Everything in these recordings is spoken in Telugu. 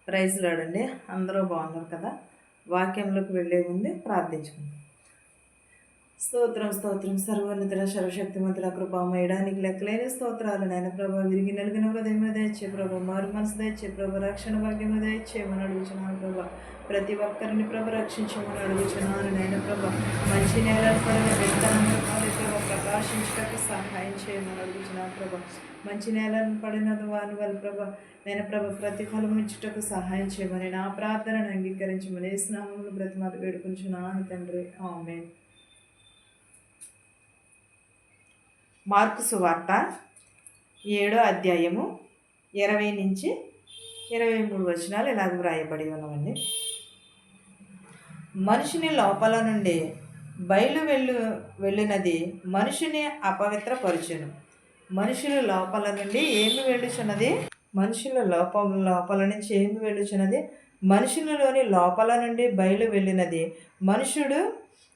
ప్రైజ్ లాడండి. అందరూ బాగున్నారు కదా. వాక్యంలోకి వెళ్ళే ముందు ప్రార్థించుకుందాం. స్తోత్రం స్తోత్రం సర్వోన్నతుడ సర్వశక్తిమంతుడ కృపామయడానికి లెక్కలేని స్తోత్రాలు నాయన ప్రభా. విరిగి నలిగిన హృదయం దయచే ప్రభా, మారు మనసు దయచే ప్రభా, రక్షణ భాగ్యం దయచేయమని అడుగుచున్నాను ప్రభా. ప్రతి ఒక్కరిని ప్రభ రక్షించమని అడుగుచున్నాను నాయన ప్రభా. మంచి నేలను పడిన విత్తనాలు ప్రభా ప్రకాశించడానికి సహాయం చేయమని అడుగుచున్నాను ప్రభా. మంచి నేలను పడిన వాని వాళ్ళ ప్రభా నేను ప్రభ ప్రతిఫలం ఇచ్చుటకు సహాయం చేయమని నా ప్రార్థనను అంగీకరించమని స్నామములు బ్రతిమాత వేడుకుంటున్నాను తండ్రి. ఆమేన్. మార్కు సువార్త 7వ అధ్యాయము 20 నుంచి 23 వచనాలు ఇలాగ వ్రాయబడి ఉన్నవండి. మనుషుని లోపల నుండి బయలు వెళ్ళినది మనుషుని అపవిత్రపరచును. మనుషుల లోపల నుండి ఏమి వెళ్ళుచున్నది? మనుషుల లోపల నుంచి ఏమి వెళ్ళుచున్నది? మనుషులలోని లోపల నుండి బయలు వెళ్ళినది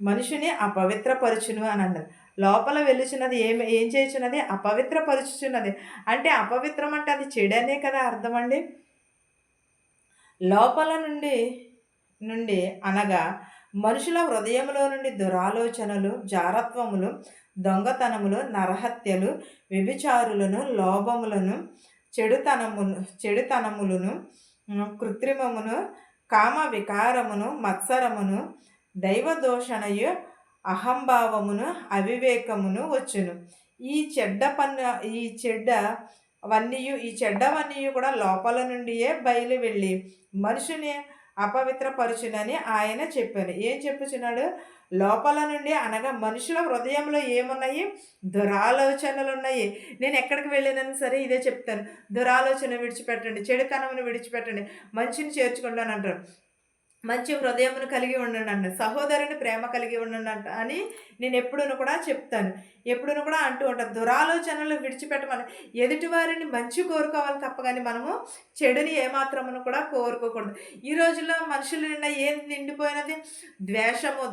మనుషుని అపవిత్రపరచును అని అన్నది. లోపల వెళ్ళుచున్నది ఏం చేయుచున్నది? అపవిత్రపరచుచున్నది. అంటే అపవిత్రం అంటే అది చెడనే కదా అర్థం అండి. లోపల నుండి అనగా మనుషుల హృదయంలో నుండి దురాలోచనలు, జారత్వములు, దొంగతనములు, నరహత్యలు, వ్యభిచారులను, లోభములను, చెడుతనములను, కృత్రిమమును, కామ వికారమును, మత్సరమును, దైవదోషణయు, అహంభావమును, అవివేకమును వచ్చును. ఈ చెడ్డవన్నీ కూడా లోపల నుండియే బయలు వెళ్ళి మనుషుని అపవిత్రపరచునని ఆయన చెప్పాను. ఏం చెప్పుచున్నాడు? లోపల నుండి అనగా మనుషుల హృదయంలో ఏమున్నాయి? దురాలోచనలు ఉన్నాయి. నేను ఎక్కడికి వెళ్ళినా సరే ఇదే చెప్తాను. దురాలోచన విడిచిపెట్టండి, చెడుతనమును విడిచిపెట్టండి, మంచిని చేర్చుకుంటాను అంటారు. మంచి హృదయమును కలిగి ఉండండి అంట, సహోదరుని ప్రేమ కలిగి ఉండండి అంట అని నేను ఎప్పుడూ కూడా చెప్తాను, ఎప్పుడూ కూడా అంటూ ఉంటాను. దురాలోచనలు విడిచిపెట్టమని ఎదుటి వారిని మంచి కోరుకోవాలి తప్ప కానీ మనము చెడుని ఏమాత్రమును కూడా కోరుకోకూడదు. ఈ రోజుల్లో మనుషుల నిండా ఏం నిండిపోయినది? ద్వేషము,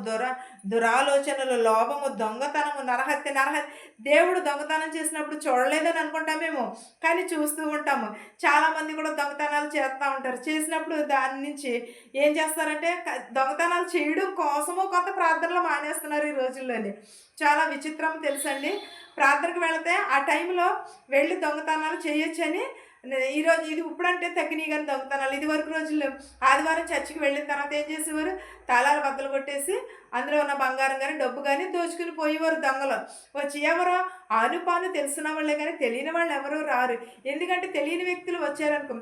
దురాలోచనలు, లోభము, దొంగతనము, నరహత్య. దేవుడు దొంగతనం చేసినప్పుడు చూడలేదని అనుకుంటామేమో, కానీ చూస్తూ ఉంటాము. చాలామంది కూడా దొంగతనాలు చేస్తూ ఉంటారు. చేసినప్పుడు దాని నుంచి ఏం చేస్తారంటే దొంగతనాలు చేయడం కోసము కొంత ప్రార్థనలు మానేస్తున్నారు ఈ రోజుల్లోని. చాలా విచిత్రం తెలుసండి. ప్రార్థనకు వెళితే ఆ టైంలో వెళ్ళి దొంగతనాలు చేయొచ్చని ఈరోజు ఇది ఇప్పుడంటే తగ్గినాయి కానీ దొంగతనాలు ఇది వరకు రోజుల్లో ఆదివారం చర్చికి వెళ్ళిన తర్వాత ఏం చేసేవారు? తాళాలు బద్దలు కొట్టేసి అందులో ఉన్న బంగారం కానీ డబ్బు కానీ దోచుకుని పోయేవారు దొంగలు. వచ్చి ఎవరో ఆనుపాను తెలిసిన వాళ్ళే కానీ తెలియని వాళ్ళు ఎవరూ రారు. ఎందుకంటే తెలియని వ్యక్తులు వచ్చారనుకో,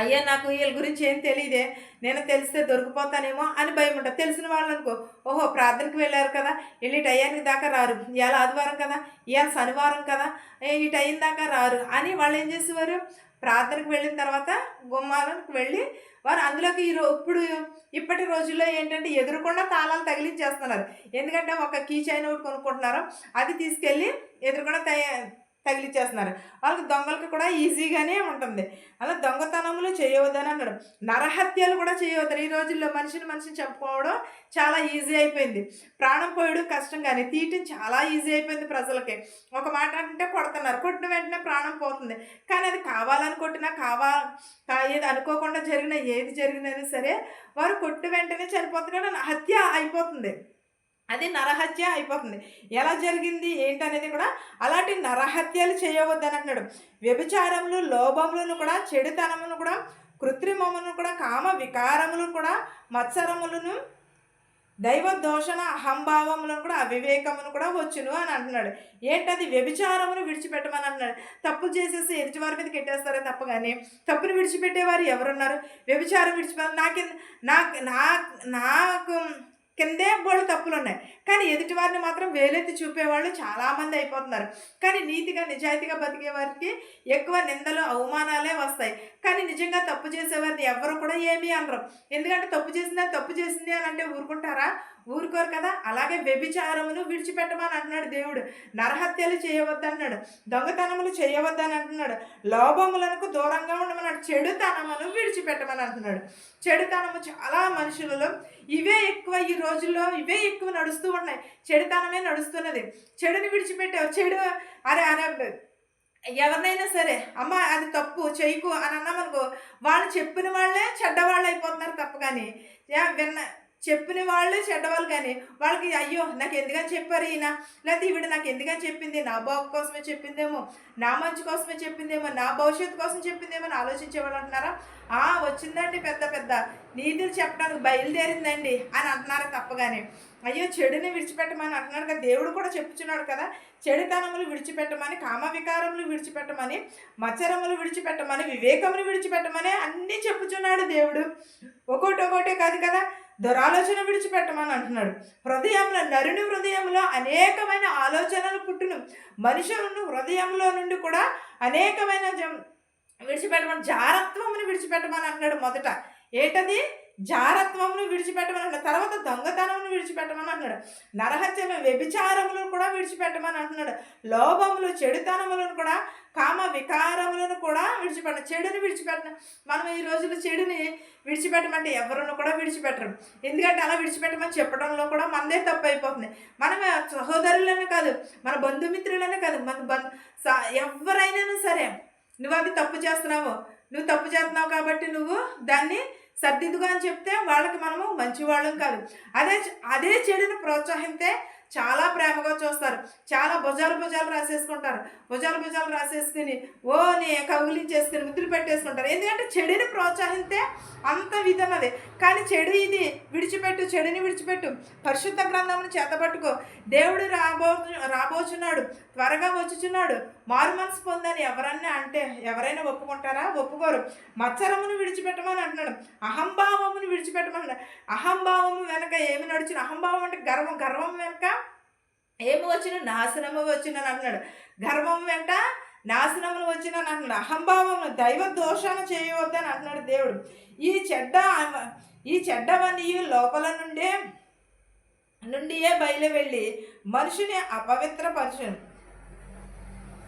అయ్యా నాకు వీళ్ళ గురించి ఏం తెలియదే, నేను తెలిస్తే దొరికిపోతానేమో అని భయం ఉంటుంది. తెలిసిన వాళ్ళు అనుకో, ఓహో ప్రార్థనకు వెళ్ళారు కదా, వెళ్ళి టయానికి దాకా రారు, ఇవాళ ఆదివారం కదా, ఇవాళ శనివారం కదా, ఈ టైం దాకా రారు అని వాళ్ళు ఏం చేసేవారు? ప్రార్థనకు వెళ్ళిన తర్వాత గుమ్మాలకు వెళ్ళి వారు అందులోకి ఇప్పటి రోజుల్లో ఏంటంటే ఎదురుకుండా తాళాలు తగిలించేస్తున్నారు. ఎందుకంటే ఒక కీ చైన్ ఒకటి కొనుక్కుంటున్నారు, అది తీసుకెళ్ళి ఎదురుకుండా తగిలిచ్చేస్తున్నారు. వాళ్ళకి దొంగలకి కూడా ఈజీగానే ఉంటుంది. అలా దొంగతనములు చేయవద్దని అన్నాడు. నరహత్యలు కూడా చేయవద్దని. ఈ రోజుల్లో మనిషిని చంపుకోవడం చాలా ఈజీ అయిపోయింది. ప్రాణం పోయడం కష్టం కానీ తీయటం చాలా ఈజీ అయిపోయింది ప్రజలకి. ఒక మాట అంటే కొడుతున్నారు, కొట్టిన వెంటనే ప్రాణం పోతుంది. కానీ అది కావాలని కొట్టినా ఏది అనుకోకుండా ఏది జరిగినది సరే వారు కొట్టి వెంటనే చనిపోతున్నారు, హత్య అయిపోతుంది. అది నరహత్య అయిపోతుంది. ఎలా జరిగింది ఏంటనేది కూడా అలాంటి నరహత్యలు చేయవద్దని అంటున్నాడు. వ్యభిచారములు, లోభములను కూడా, చెడుతనమును కూడా, కృత్రిమములను కూడా, కామ వికారములను కూడా, మత్సరములను, దైవదోషణ, అహంభావములను కూడా, అవివేకమును కూడా వచ్చును అని అంటున్నాడు. ఏంటది? వ్యభిచారమును విడిచిపెట్టమని అంటున్నాడు. తప్పు చేసేసి ఎదుటివారి మీద కెట్టేస్తారే తప్ప కానీ తప్పును విడిచిపెట్టేవారు ఎవరున్నారు? వ్యభిచారం విడిచిపెట్ట నాకు కిందే బోళ్ళు తప్పులు ఉన్నాయి, కానీ ఎదుటి వారిని మాత్రం వేలెత్తి చూపేవాళ్ళు చాలామంది అయిపోతున్నారు. కానీ నీతిగా నిజాయితీగా బతికే వారికి ఎక్కువ నిందలు, అవమానాలే వస్తాయి. కానీ నిజంగా తప్పు చేసేవారిని ఎవరు కూడా ఏమీ అనరు. ఎందుకంటే తప్పు చేసింది అని అంటే ఊరుకుంటారా? ఊరుకోరు కదా. అలాగే వ్యభిచారమును విడిచిపెట్టమని అంటున్నాడు దేవుడు. నరహత్యలు చేయవద్దన్నాడు, దొంగతనములు చేయవద్దని అంటున్నాడు, లోభములకు దూరంగా ఉండమన్నాడు, చెడుతనమును విడిచిపెట్టమని అంటున్నాడు. చెడుతనము చాలా మనుషులలో ఇవే ఎక్కువ, ఈ రోజుల్లో ఇవే ఎక్కువ నడుస్తూ ఉన్నాయి. చెడుతనమే నడుస్తున్నది. చెడుని విడిచిపెట్టావు, చెడు అరే ఎవరినైనా సరే, "అమ్మ అది తప్పు చెయ్యకు" అని అన్నామనుకో, వాళ్ళు చెప్పిన వాళ్ళే చెడ్డవాళ్ళయిపోతున్నారు తప్ప గాని, విన్న చెప్పిన వాళ్ళే చెడ్డవాళ్ళు గాని, వాళ్ళకి అయ్యో! నాకెందుకని చెప్పారు ఈయన, లేతే ఈవిడ నాకెందుకని చెప్పింది, నా బాగు కోసమే చెప్పిందేమో, నా మంచి కోసమే చెప్పిందేమో, నా భవిష్యత్తు కోసం చెప్పిందేమో అని ఆలోచించేవాళ్ళు అంటున్నారా? వచ్చిందండి పెద్ద పెద్ద నీతులు చెప్పడానికి బయలుదేరిందండి అని అంటున్నారు తప్ప గాని, అయ్యో! చెడుని విడిచిపెట్టమని అంటున్నాడు కదా! దేవుడు కూడా చెప్పుచున్నాడు కదా! చెడుతనములు విడిచిపెట్టమని, కామ వికారములు విడిచిపెట్టమని, మత్సరములు విడిచిపెట్టమని, వివేకములు విడిచిపెట్టమని అన్నీ చెప్పుచున్నాడు దేవుడు. ఒక్కోటే కాదు కదా! దురాలోచన విడిచిపెట్టమని అంటున్నాడు. నరుని హృదయంలో అనేకమైన ఆలోచనలు పుట్టును. మనుషులను హృదయంలో నుండి కూడా అనేకమైన విడిచిపెట్టమని, జారత్వమును విడిచిపెట్టమని అంటున్నాడు మొదట. ఏటది? జారత్వమును విడిచిపెట్టమని అంటున్నాడు. తర్వాత దొంగతనమును విడిచిపెట్టమని అంటున్నాడు. నరహత్యను, వ్యభిచారములను కూడా విడిచిపెట్టమని అంటున్నాడు. లోభములు, చెడుతనములను కూడా, కామ వికారములను కూడా చెడుని విడిచిపెట్టను. మనం ఈ రోజుల్లో చెడుని విడిచిపెట్టమంటే ఎవరిని కూడా విడిచిపెట్టరు. ఎందుకంటే అలా విడిచిపెట్టమని చెప్పడంలో కూడా మనదే తప్పు అయిపోతుంది. మనం సహోదరులనే కాదు, మన బంధుమిత్రులనే కాదు, ఎవరైనా సరే, నువ్వు అది తప్పు చేస్తున్నావు, నువ్వు తప్పు చేస్తున్నావు కాబట్టి నువ్వు దాన్ని సర్దిద్దుగా అని చెప్తే వాళ్ళకి మనము మంచివాళ్ళం కాదు. అదే చెడుని ప్రోత్సహిస్తే చాలా ప్రేమగా చూస్తారు. చాలా భుజాలు రాసేసుకుంటారు. భుజాలు రాసేసుకుని నీ కౌగిలించేసుకుని ముద్దులు పెట్టేసుకుంటారు. ఎందుకంటే చెడుని ప్రోత్సహిస్తే అంత విధన్నది. కానీ చెడుని విడిచిపెట్టు. పరిశుద్ధ గ్రంథమును చేతబట్టుకో. దేవుడు రాబోచున్నాడు, త్వరగా వచ్చుచున్నాడు. మారు మనసు పొందని ఎవరైనా ఒప్పుకుంటారా? ఒప్పుకోరు. మత్సరమును విడిచిపెట్టమని అంటున్నాడు. అహంభావమును విడిచిపెట్టమన్నాడు. అహంభావము వెనక ఏమి నడిచిన? అహంభావం అంటే గర్వం వెనక ఏమి వచ్చిన? నాశనము వచ్చినని అంటున్నాడు. గర్వం వెంట నాశనములు వచ్చినని అంటున్నాడు. అహంభావము, దైవ దోషాన్ని చేయవద్దని అంటున్నాడు దేవుడు. ఈ చెడ్డవన్నీ లోపల నుండియే బయలు వెళ్ళి మనిషిని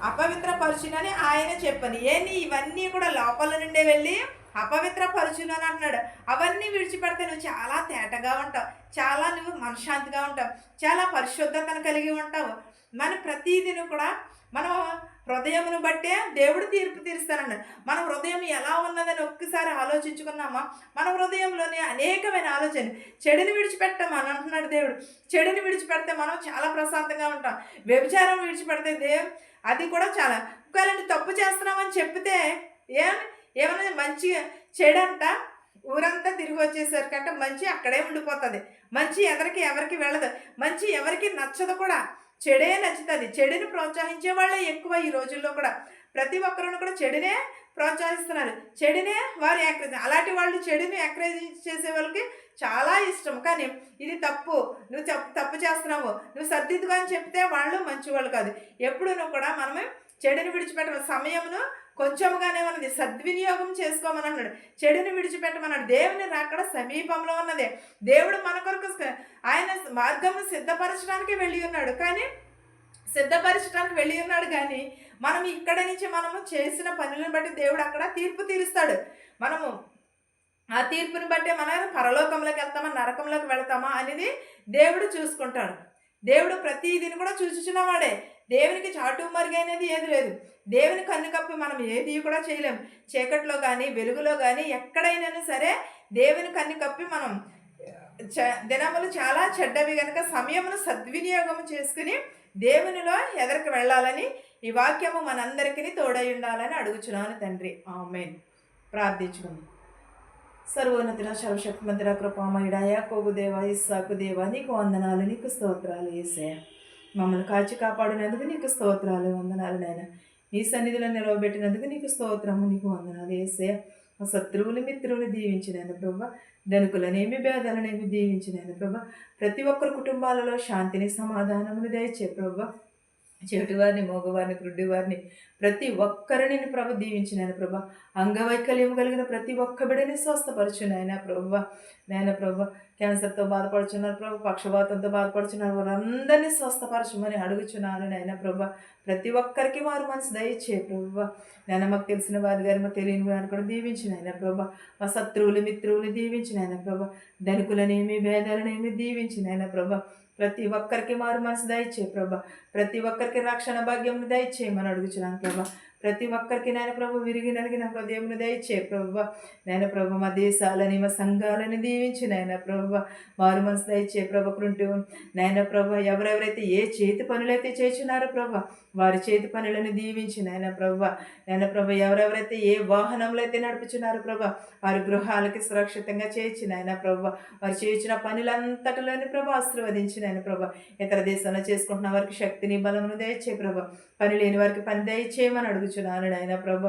అపవిత్రపరచునని ఆయన చెప్పని. ఇవన్నీ కూడా లోపల నుండే వెళ్ళి అపవిత్రపరచును అని అంటున్నాడు. అవన్నీ విడిచిపెడితే నువ్వు చాలా తేటగా ఉంటావు, చాలా నువ్వు మనశ్శాంతిగా ఉంటావు, చాలా పరిశుద్ధతను కలిగి ఉంటావు. మన ప్రతిదిని కూడా మనం హృదయమును బట్టే దేవుడు తీర్పు తీరుస్తానన్నాడు. మన హృదయం ఎలా ఉన్నదని ఒక్కసారి ఆలోచించుకున్నామా? మన హృదయంలోని అనేకమైన ఆలోచన. చెడుని విడిచిపెట్టమని అంటున్నాడు దేవుడు. చెడుని విడిచిపెడితే మనం చాలా ప్రశాంతంగా ఉంటాం. వ్యభిచారం విడిచిపెడితే అది కూడా చాలా. ఒకవేళ తప్పు చేస్తున్నామని చెప్తే ఏమన్నా మంచిగా చెడంట ఊరంతా తిరిగి వచ్చేసరికంటే మంచి అక్కడే ఉండిపోతుంది. మంచి ఎవరికి వెళ్ళదు. మంచి ఎవరికి నచ్చదు కూడా. చెడే నచ్చుతుంది. చెడుని ప్రోత్సహించే వాళ్ళే ఎక్కువ ఈ రోజుల్లో కూడా. ప్రతి ఒక్కరును కూడా చెడునే ప్రోత్సహిస్తున్నారు. చెడునే వారు అలాంటి వాళ్ళు చెడుని ఎంకరేజ్ చేసే వాళ్ళకి చాలా ఇష్టం. కానీ ఇది తప్పు, నువ్వు తప్పు చేస్తున్నావు, నువ్వు సర్దిద్దుగా అని చెప్తే వాళ్ళు మంచివాళ్ళు కాదు. ఎప్పుడు నువ్వు కూడా మనమే చెడుని విడిచిపెట్ట సమయమును కొంచెముగానే ఉన్నది, సద్వినియోగం చేసుకోమని అన్నాడు. చెడుని విడిచిపెట్టమన్నాడు. దేవుని రాకడ సమీపంలో ఉన్నదే. దేవుడు మన కొరకు ఆయన మార్గమును సిద్ధపరచడానికి వెళ్ళి ఉన్నాడు. కానీ మనం ఇక్కడ నుంచి మనము చేసిన పనులను బట్టి దేవుడు అక్కడ తీర్పు తీరుస్తాడు. మనము ఆ తీర్పుని బట్టే మనం పరలోకంలోకి వెళ్తామా, నరకంలోకి వెళ్తామా అనేది దేవుడు చూసుకుంటాడు. దేవుడు ప్రతిదిని కూడా చూచుచున్నవాడే. దేవునికి చాటు మరుగైనది ఏది లేదు. దేవుని కన్ను కప్పి మనం ఏది కూడా చేయలేము. చీకట్లో కానీ వెలుగులో కానీ ఎక్కడైనా సరే దేవుని కన్ను కప్పి మనం దినములు చాలా చెడ్డవి కనుక సమయమును సద్వినియోగం చేసుకుని దేవునిలో ఎదరికి వెళ్ళాలని ఈ వాక్యము మనందరికీ తోడై ఉండాలని అడుగుచున్నాను తండ్రి. ఆమేన్. ప్రార్థించుకుందాం. సర్వోన్నతుల సర్వశక్తిమంతుడ కృపామయుడ యాకోబు దేవ ఇస్సాకు దేవ నీకు వందనాలు, నీకు స్తోత్రాలు యేసయ్య. మమ్మల్ని కాచి కాపాడినందుకు నీకు స్తోత్రాలు, వందనాలు నాయన. నీ సన్నిధిలో నిలవబెట్టినందుకు నీకు స్తోత్రము, నీకు వందనాలు యేసయ్య. మా శత్రువులు మిత్రువులు దీవించినాను ప్రభా. ధనుకులనేమి భేదాలనేమి దీవించినాను ప్రభా. ప్రతి ఒక్కరి కుటుంబాలలో శాంతిని సమాధానమును దయచే ప్రభా. చెవిటివారిని, మగవారిని, గుడ్డివారిని ప్రతి ఒక్కరిని ప్రభు దీవించినాను ప్రభా. అంగవైకల్యం కలిగిన ప్రతి ఒక్క బిడ్డని స్వస్థపరచు నాయన ప్రభా. క్యాన్సర్తో బాధపడుచున్నారు ప్రభు, పక్షపాతంతో బాధపడుచున్నారు వారందరినీ స్వస్థపరచమని అడుగుచున్నాను నాయన ప్రభా. ప్రతి ఒక్కరికి వారు మనసు దయచే ప్రభు. నేను మాకు తెలిసిన వారి గారు మాకు తెలియని వారిని కూడా దీవించిన ఆయన ప్రభా. మా శత్రువులు మిత్రువులు దీవించిన ఆయన ప్రభా. ధనికులనేమి భేదాలనేమి దీవించిన ఆయన ప్రభా. ప్రతి ఒక్కరికి మారు మనసు దయచే ప్రభా. ప్రతి ఒక్కరికి రక్షణ భాగ్యం దయచేయమని అడుగుచున్నాను ప్రభా. ప్రతి ఒక్కరికి నాయన ప్రభు విరిగి నలిగిన హృదయమును దయచే ప్రభు. నాయన ప్రభు మా దేశాలని మా సంఘాలని దీవించి నాయన ప్రభు మారు మనసు దయచే ప్రభుకుంటూ నాయన ప్రభు ఎవరెవరైతే ఏ చేతి పనులైతే చేస్తున్నారో ప్రభు వారి చేతి పనులను దీవించి నాయన ప్రభు ఎవరెవరైతే ఏ వాహనంలో అయితే నడుపుచున్నారో ప్రభు వారి గృహాలకి సురక్షితంగా చేర్చి నాయన ప్రభు వారు చేయించిన పనులంతటిలోని ప్రభు ఆశీర్వదించి నాయన ప్రభు ఇతర దేశంలో చేసుకుంటున్న వారికి శక్తిని బలమును దయచే ప్రభు. పని లేని వారికి పని దయచేయమని అడుగుచున్నాను నాయన ప్రభు.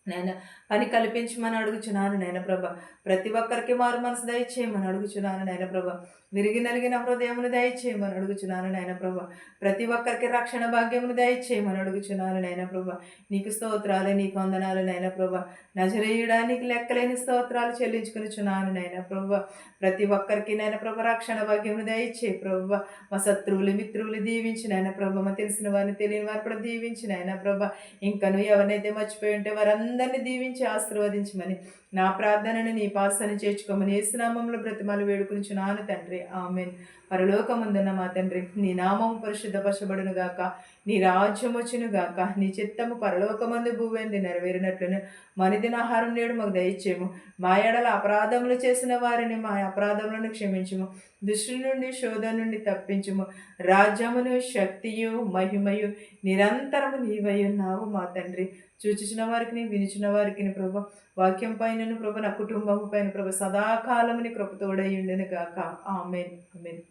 నాయన పని కల్పించమని అడుగుచున్నాను నాయన ప్రభ. ప్రతి ఒక్కరికి మారు మనసు దయచేయమని అడుగుచున్నాను నాయన ప్రభ. విరిగి నలిగిన హృదయమును దయచేయమని అడుగుచున్నాను నాయన ప్రభ. ప్రతి ఒక్కరికి రక్షణ భాగ్యమును దయచేయమని అడుగుచున్నాను నాయన ప్రభ. నీకు స్తోత్రాలు, నీకు వందనాలు నాయన ప్రభ. నజరేయుడా నీకు లెక్కలేని స్తోత్రాలు చెల్లించుకునిచున్నాను నాయన ప్రభ. ప్రతి ఒక్కరికి నాయన ప్రభ రక్షణ భాగ్యమును దయచే ప్రభ. మా శత్రువులు మిత్రువులు దీవించి నాయన ప్రభ. మా తెలిసిన వారిని తెలియని వారు కూడా దీవించి నాయన ప్రభ. ఇంకను ఎవరినైతే మర్చిపోయి ఉంటే వారందరినీ దీవించి ఆశీర్వదించమని నా ప్రార్థనను నీ పాసని చేర్చుకోమని యేసునామంలో బ్రతిమాలు వేడుకునిచున్నాను తండ్రి. ఆమేన్. పరలోకమందున్న మా తండ్రి, నీ నామము పరిశుద్ధపరచబడును గాక, నీ రాజ్యం వచ్చును గాక, నీ చిత్తము పరలోకమందు భూవేంది నెరవేరినట్లును మనిదిన ఆహారం నేడు మాకు దయచేయము. మా ఎడల అపరాధములు చేసిన వారిని మా అపరాధములను క్షమించుము. దుష్టుల నుండి శోధన నుండి తప్పించుము. రాజ్యమును శక్తియు మహిమయు నిరంతరము నీవై ఉన్నావు మా తండ్రి. చూచిన వారికి వినిచిన వారికి ప్రభు వాక్యం పైనను ప్రభు నా కుటుంబం పైన ప్రభు సదాకాలముని కృపతోడై ఉండెను గాక. ఆమేన్. ఆమేన్.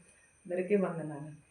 అందరికీ వందనాలు.